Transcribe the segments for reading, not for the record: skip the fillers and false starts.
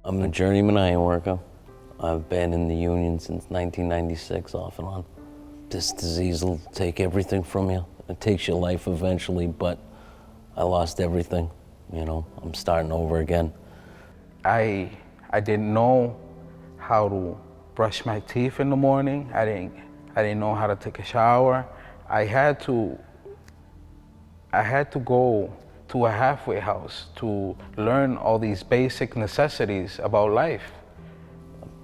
I'm a journeyman iron worker. I've been in the union since 1996, off and on. This disease will take everything from you. It takes your life eventually, but I lost everything. You know, I'm starting over again. I didn't know how to brush my teeth in the morning. I didn't know how to take a shower. I had to go to a halfway house to learn all these basic necessities about life.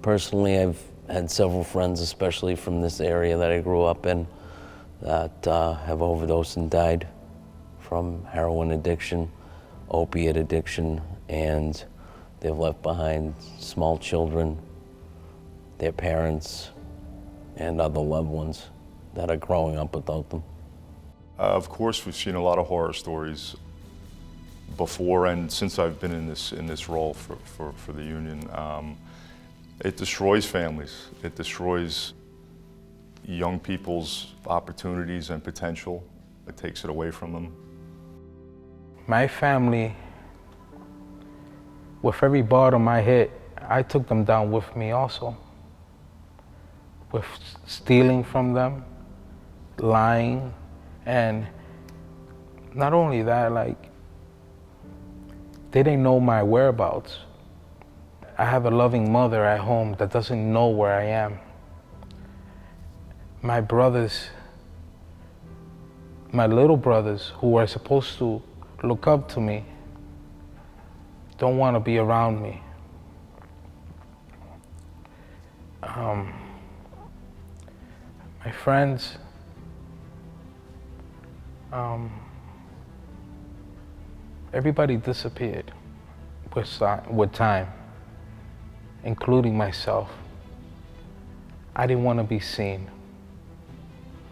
Personally, I've had several friends, especially from this area that I grew up in, that have overdosed and died from heroin addiction, opiate addiction, and they've left behind small children, their parents, and other loved ones that are growing up without them. Of course, we've seen a lot of horror stories before and since I've been in this role for the union. It destroys families. It destroys young people's opportunities and potential. It takes it away from them. My family, with every bottom I hit, I took them down with me also. With stealing from them, lying, and not only that, like, they didn't know my whereabouts. I have a loving mother at home that doesn't know where I am. My brothers, my little brothers, who are supposed to look up to me, don't want to be around me. My friends, everybody disappeared with time, including myself. I didn't want to be seen.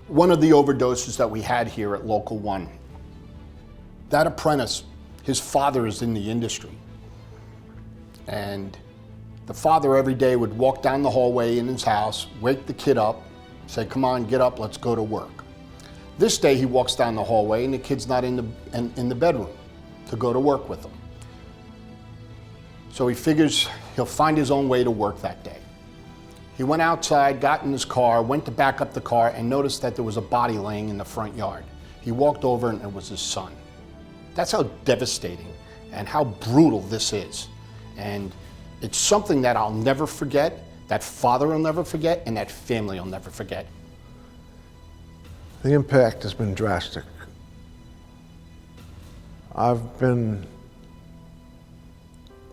One of the overdoses that we had here at Local 1, that apprentice, his father is in the industry. And the father every day would walk down the hallway in his house, wake the kid up, say, "Come on, get up, let's go to work." This day he walks down the hallway and the kid's not in the bedroom to go to work with him. So he figures he'll find his own way to work that day. He went outside, got in his car, went to back up the car and noticed that there was a body laying in the front yard. He walked over and it was his son. That's how devastating and how brutal this is. And it's something that I'll never forget, that father will never forget, and that family will never forget. The impact has been drastic. I've been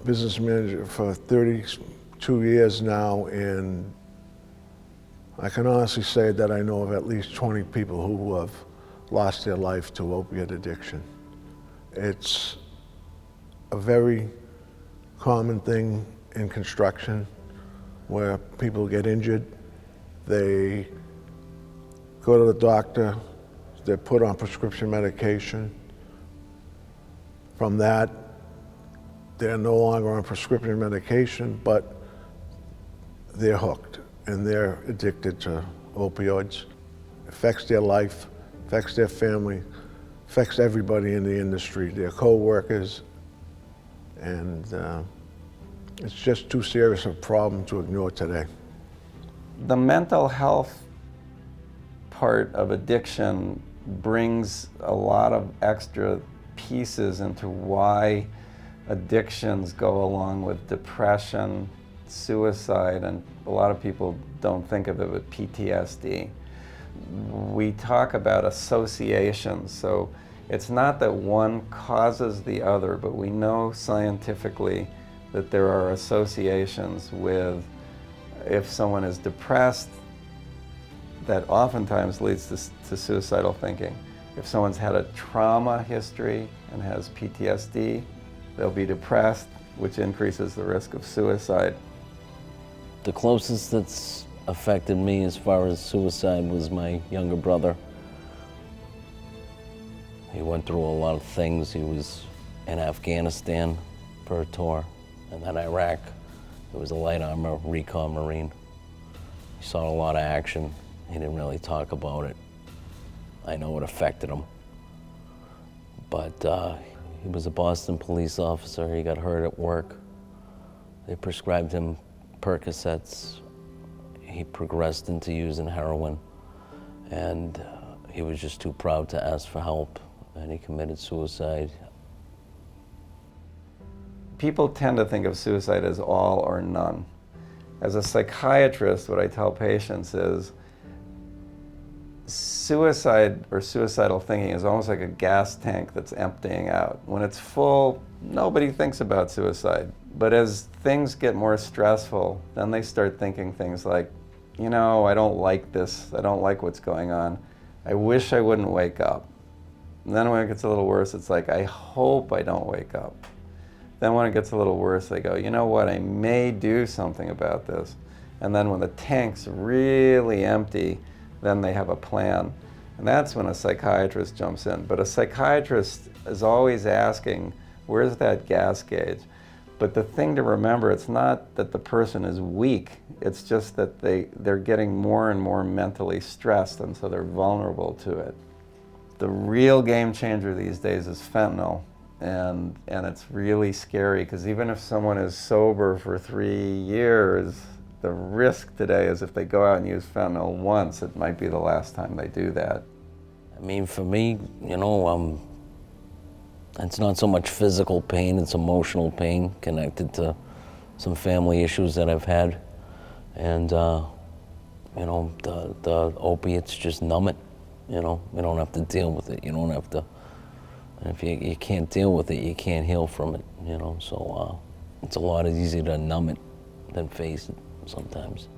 business manager for 32 years now, and I can honestly say that I know of at least 20 people who have lost their life to opiate addiction. It's a very common thing in construction where people get injured, they go to the doctor, they're put on prescription medication. From that, they're no longer on prescription medication, but they're hooked and they're addicted to opioids. It affects their life, affects their family, affects everybody in the industry, their coworkers, and it's just too serious a problem to ignore today. The mental health part of addiction brings a lot of extra pieces into why addictions go along with depression, suicide, and a lot of people don't think of it with PTSD. We talk about associations, so it's not that one causes the other, but we know scientifically that there are associations with, if someone is depressed, that oftentimes leads to suicidal thinking. If someone's had a trauma history and has PTSD, they'll be depressed, which increases the risk of suicide. The closest that's affected me as far as suicide was my younger brother. He went through a lot of things. He was in Afghanistan for a tour, and then Iraq. He was a light armor recon Marine. He saw a lot of action. He didn't really talk about it. I know it affected him. But he was a Boston police officer. He got hurt at work. They prescribed him Percocets. He progressed into using heroin, and he was just too proud to ask for help, and he committed suicide. People tend to think of suicide as all or none. As a psychiatrist, what I tell patients is suicide or suicidal thinking is almost like a gas tank that's emptying out. When it's full, nobody thinks about suicide. But as things get more stressful, then they start thinking things like, you know, I don't like this, I don't like what's going on, I wish I wouldn't wake up. And then when it gets a little worse, it's like, I hope I don't wake up. Then when it gets a little worse, they go, you know what, I may do something about this. And then when the tank's really empty, then they have a plan. And that's when a psychiatrist jumps in. But a psychiatrist is always asking, where's that gas gauge? But the thing to remember, it's not that the person is weak, it's just that they're getting more and more mentally stressed, and so they're vulnerable to it. The real game changer these days is fentanyl. And it's really scary, because even if someone is sober for 3 years, the risk today is if they go out and use fentanyl once, it might be the last time they do that. I mean, for me, you know, it's not so much physical pain, it's emotional pain connected to some family issues that I've had. And, you know, the opiates just numb it, you know? You don't have to deal with it, you don't have to. And if you can't deal with it, you can't heal from it, you know? So it's a lot easier to numb it than face it sometimes.